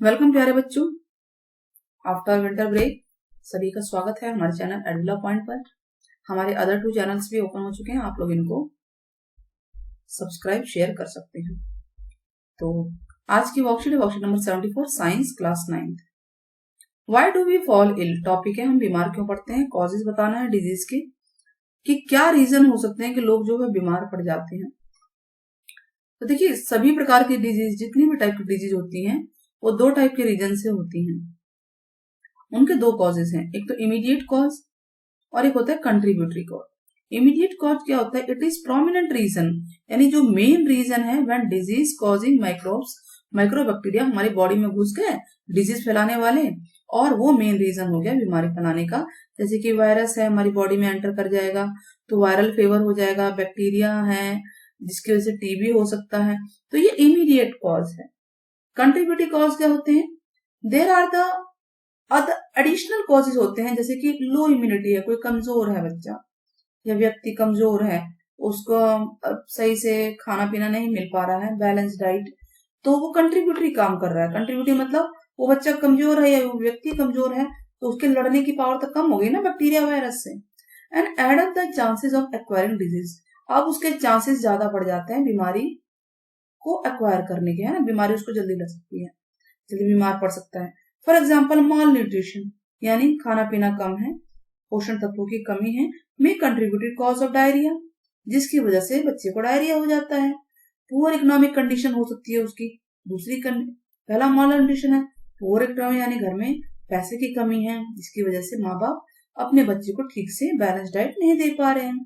Welcome प्यारे बच्चों, after winter break सभी का स्वागत है हमारे चैनल एडविला पॉइंट पर। हमारे अदर 2 चैनल्स भी ओपन हो चुके हैं, आप लोग इनको सब्सक्राइब शेयर कर सकते हैं। तो आज की वर्कशीट है worksheet number 74, science class 9th। Why do we fall ill topic है, हम बीमार क्यों पड़ते हैं। कॉजेज बताना है डिजीज के कि क्या रीजन हो सकते हैं कि लोग जो है बीमार पड़ जाते हैं। तो देखिए, सभी प्रकार की डिजीज, जितनी भी टाइप की डिजीज होती हैं, वो 2 टाइप के रीजन से होती हैं। उनके 2 कॉजेज हैं, एक तो इमीडिएट कॉज और एक होता है कंट्रीब्यूटरी कॉज। इमीडिएट कॉज क्या होता है? इट इज प्रोमिनेंट रीजन, यानी जो मेन रीजन है when disease causing microbes, mycobacteria हमारी बॉडी में घुस गए डिजीज फैलाने वाले, और वो मेन रीजन हो गया बीमारी फैलाने का। जैसे कि वायरस है हमारी बॉडी में एंटर कर जाएगा तो वायरल फीवर हो जाएगा, बैक्टीरिया है जिसकी वजह से टीबी हो सकता है, तो ये इमीडिएट कॉज है। कंट्रीब्यूटरी कॉज क्या होते हैं? There are the other additional causes होते हैं, जैसे कि लो इम्यूनिटी है, कोई कमजोर है बच्चा या व्यक्ति कमजोर है, उसको सही से खाना पीना नहीं मिल पा रहा है, बैलेंस डाइट, तो वो कंट्रीब्यूटरी काम कर रहा है। कंट्रीब्यूटरी मतलब वो बच्चा कमजोर है या वो व्यक्ति कमजोर है तो उसके लड़ने की पावर तो कम हो गई ना बैक्टीरिया वायरस से। And add up the chances of acquiring disease, अब उसके चांसेस ज्यादा बढ़ जाते हैं बीमारी को एक्वायर करने के, है ना, बीमारी उसको जल्दी लग सकती है, जल्दी बीमार पड़ सकता है। फॉर एग्जाम्पल माल न्यूट्रिशन, यानी खाना पीना कम है, पोषण तत्वों की कमी है, में कंट्रीब्यूटेड कॉज ऑफ डायरिया, जिसकी वजह से बच्चे को डायरिया हो जाता है। पुअर इकोनॉमिक कंडीशन हो सकती है उसकी, पहला माल न्यूट्रिशन है, पुअर इकोनॉमी यानी घर में पैसे की कमी है, जिसकी वजह से माँ बाप अपने बच्चे को ठीक से बैलेंस डाइट नहीं दे पा रहे हैं,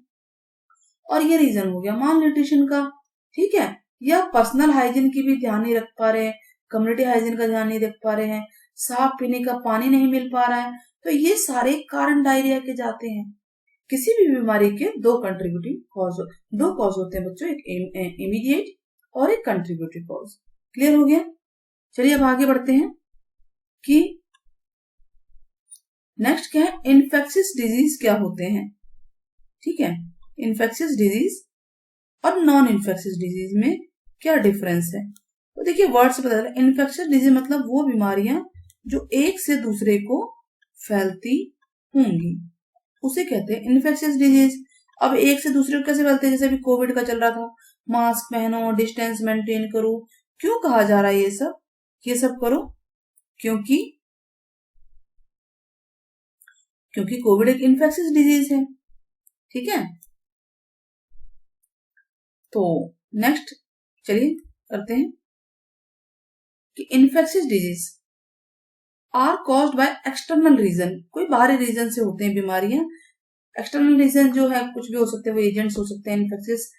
और ये रीजन हो गया माल न्यूट्रिशन का। ठीक है, या पर्सनल हाइजीन की भी ध्यान नहीं रख पा रहे हैं, कम्युनिटी हाइजीन का ध्यान नहीं रख पा रहे हैं, साफ पीने का पानी नहीं मिल पा रहा है, तो ये सारे कारण डायरिया के जाते हैं। किसी भी बीमारी के 2 कंट्रीब्यूटिंग कॉज, 2 कॉज होते हैं बच्चों, एक इमीडिएट और एक कंट्रीब्यूटिव कॉज। क्लियर हो गया? चलिए अब आगे बढ़ते हैं कि नेक्स्ट क्या है, इन्फेक्शियस डिजीज क्या होते हैं। ठीक है, इन्फेक्शियस डिजीज और नॉन इन्फेक्शियस डिजीज में क्या डिफरेंस है। तो देखिए वर्ड से पता चला, इन्फेक्शियस डिजीज मतलब वो बीमारियां जो एक से दूसरे को फैलती होंगी, उसे कहते हैं इन्फेक्शियस डिजीज। अब एक से दूसरे को कैसे फैलते हैं, जैसे अभी कोविड का चल रहा था, मास्क पहनो, डिस्टेंस मेंटेन करो, क्यों कहा जा रहा है ये सब करो? क्योंकि कोविड एक इन्फेक्शियस डिजीज है। ठीक है, तो नेक्स्ट चलिए करते हैं कि infectious disease are caused by external reason, कोई बाहरी रीजन से होते हैं बीमारियां। एक्सटर्नल रीजन जो है कुछ भी हो सकते हैं, वो एजेंट्स हो सकते हैं। इन्फेक्शियस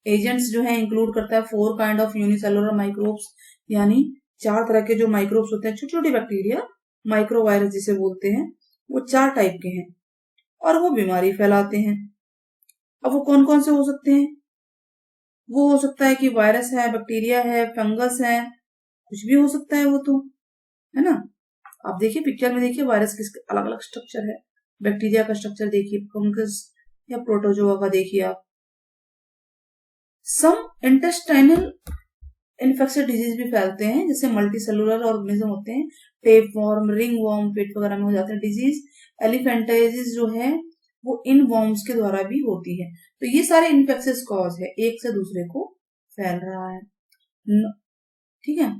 एजेंट्स जो है इंक्लूड करता है 4 काइंड ऑफ यूनिसेलुलर माइक्रोब्स, यानी 4 तरह के जो माइक्रोब्स होते हैं, छोटे छोटे बैक्टीरिया, माइक्रोवायरस जिसे बोलते हैं, वो 4 टाइप के हैं और वो बीमारी फैलाते हैं। अब वो कौन कौन से हो सकते हैं? वो हो सकता है कि वायरस है, बैक्टीरिया है, फंगस है, कुछ भी हो सकता है वो, तो है ना। आप देखिए पिक्चर में, देखिए वायरस किस अलग अलग स्ट्रक्चर है, बैक्टीरिया का स्ट्रक्चर देखिए, फंगस या प्रोटोजोआ का देखिए आप। सम इंटेस्टाइनल इन्फेक्शियस डिजीज भी फैलते हैं, जैसे मल्टी सेलुलर ऑर्गेनिज्म होते हैं, टेप वॉर्म, रिंग वॉर्म, पेट वगैरह में हो जाते हैं डिजीज। एलिफेंटाइटिस जो है वो इन वॉर्म्स के द्वारा भी होती है। तो ये सारे इन्फेक्शियस कॉज है, एक से दूसरे को फैल रहा है। ठीक है,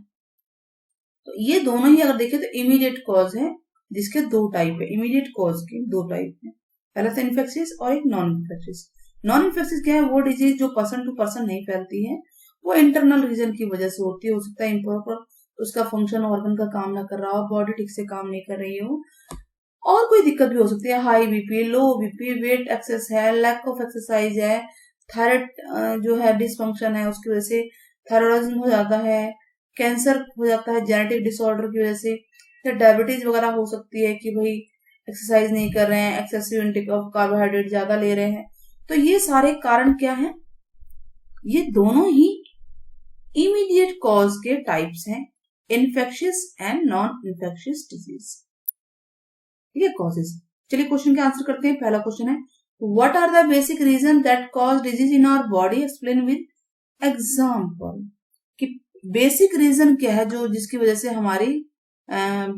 तो ये दोनों ही अगर देखें तो इमीडिएट कॉज है, जिसके 2 टाइप है, इमीडिएट कॉज के 2 टाइप है, पहला तो इन्फेक्शियस और एक नॉन इन्फेक्शियस। नॉन इन्फेक्शियस क्या है? वो डिजीज जो पर्सन टू पर्सन नहीं फैलती है, वो इंटरनल रीजन की वजह से होती है। हो सकता है इम्प्रॉपर उसका फंक्शन ऑर्गन का काम ना कर रहा हो, बॉडी ठीक से काम नहीं कर रही हो, और कोई दिक्कत भी हो सकती है, high BP, low BP, weight excess है, लैक ऑफ एक्सरसाइज है, थायराइड जो है डिसफंक्शन है, उसकी वजह से थायराइडिज्म हो जाता है, कैंसर हो जाता है जेनेटिक डिसऑर्डर की वजह से, या डायबिटीज वगैरह हो सकती है कि भाई एक्सरसाइज नहीं कर रहे हैं, एक्सेसिव इंटेक ऑफ कार्बोहाइड्रेट ज्यादा ले रहे हैं। तो ये सारे कारण क्या हैं? ये दोनों ही इमीडिएट कॉज के टाइप्स हैं, infectious and non infectious disease. ये कॉजेज। चलिए क्वेश्चन के आंसर करते हैं। पहला क्वेश्चन है, what are the basic reason that cause disease in our body, explain with example. कि बेसिक रीजन क्या है जो जिसकी वजह से हमारी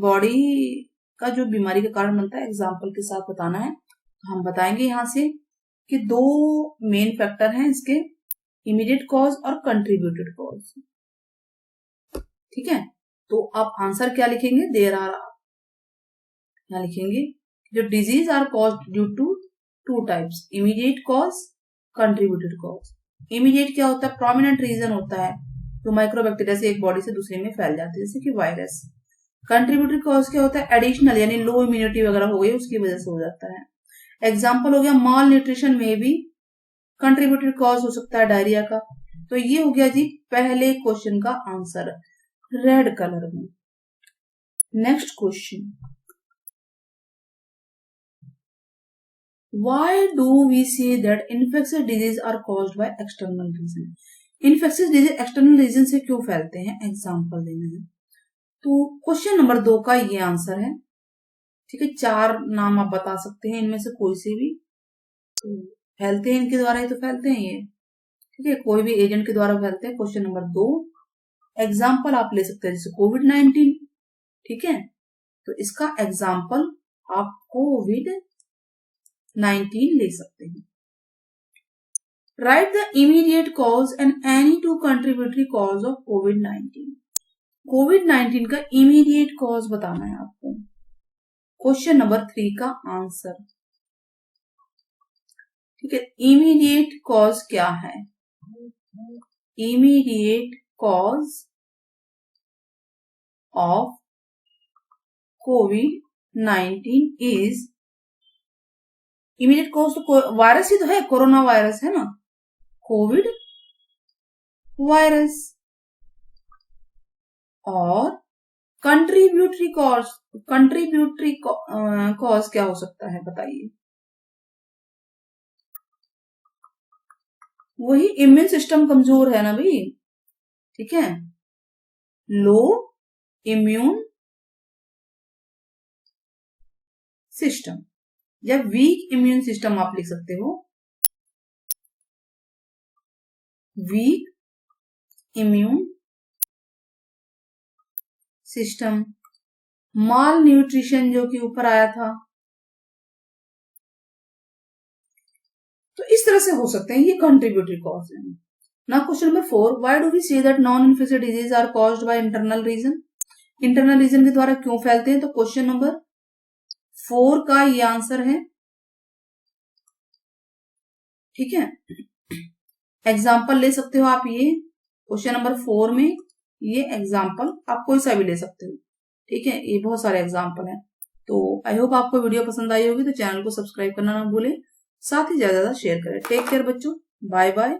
बॉडी का जो बीमारी का कारण बनता है एग्जाम्पल के साथ बताना है। हम बताएंगे यहाँ से कि दो मेन फैक्टर हैं इसके, इमीडिएट कॉज और कंट्रीब्यूटेड कॉज। ठीक है, तो आप आंसर क्या लिखेंगे, देयर आर, यहाँ लिखेंगे जो disease are caused due to two types, immediate cause, contributed cause. Immediate क्या होता है, प्रोमिनेंट रीजन होता है जो माइक्रोबैक्टीरिया से एक बॉडी से दूसरे में फैल जाती है, जैसे कि वायरस। कंट्रीब्यूटरी कॉज क्या होता है, एडिशनल यानी लो इम्यूनिटी वगैरह हो गई उसकी वजह से हो जाता है। एग्जाम्पल हो गया माल न्यूट्रिशन में भी कंट्रीब्यूटरी कॉज हो सकता है डायरिया का। तो ये हो गया जी पहले क्वेश्चन का आंसर रेड कलर में। Next question, why do we say that infectious disease are caused by external reason? infectious disease external reason से क्यों फैलते हैं, एग्जाम्पल देना है। तो क्वेश्चन नंबर 2 का ये आंसर है। ठीक है, 4 नाम आप बता सकते हैं इनमें से कोई से भी, तो फैलते हैं इनके द्वारा ही तो फैलते हैं ये। ठीक है, कोई भी एजेंट के द्वारा फैलते हैं। क्वेश्चन नंबर 2 एग्जाम्पल आप ले सकते हैं जैसे कोविड-19। ठीक है, तो इसका एग्जाम्पल आप कोविड-19 ले सकते हैं। Right the immediate cause and any two contributory cause of कोविड-19। कोविड-19 का इमीडिएट कॉज बताना है आपको। क्वेश्चन नंबर 3 का आंसर। ठीक है, इमीडिएट कॉज क्या है, immediate cause of covid is, immediate cause तो वायरस ही तो है, कोरोना वायरस है ना, कोविड वायरस। और कंट्रीब्यूटरी कॉज, कंट्रीब्यूटरी कॉज क्या हो सकता है बताइए। वही इम्यून सिस्टम कमजोर है ना भाई। ठीक है, लो इम्यून सिस्टम या वीक इम्यून सिस्टम आप लिख सकते हो, वीक इम्यून सिस्टम। माल न्यूट्रिशन जो कि ऊपर आया था, तो इस तरह से हो सकते हैं ये कंट्रीब्यूटरी कॉज है। ना question number 4, why do we say that non infectious disease are caused by internal reason, internal reason के द्वारा क्यों फैलते हैं। तो क्वेश्चन नंबर 4 का ये आंसर है। ठीक है, एग्जाम्पल ले सकते हो आप ये क्वेश्चन नंबर 4 में, ये एग्जाम्पल आप कोई सा भी ले सकते हो। ठीक है, ये बहुत सारे एग्जाम्पल हैं। तो आई होप आपको वीडियो पसंद आई होगी, तो चैनल को सब्सक्राइब करना ना भूलें, साथ ही ज्यादा शेयर करें। टेक केयर बच्चों, बाय बाय।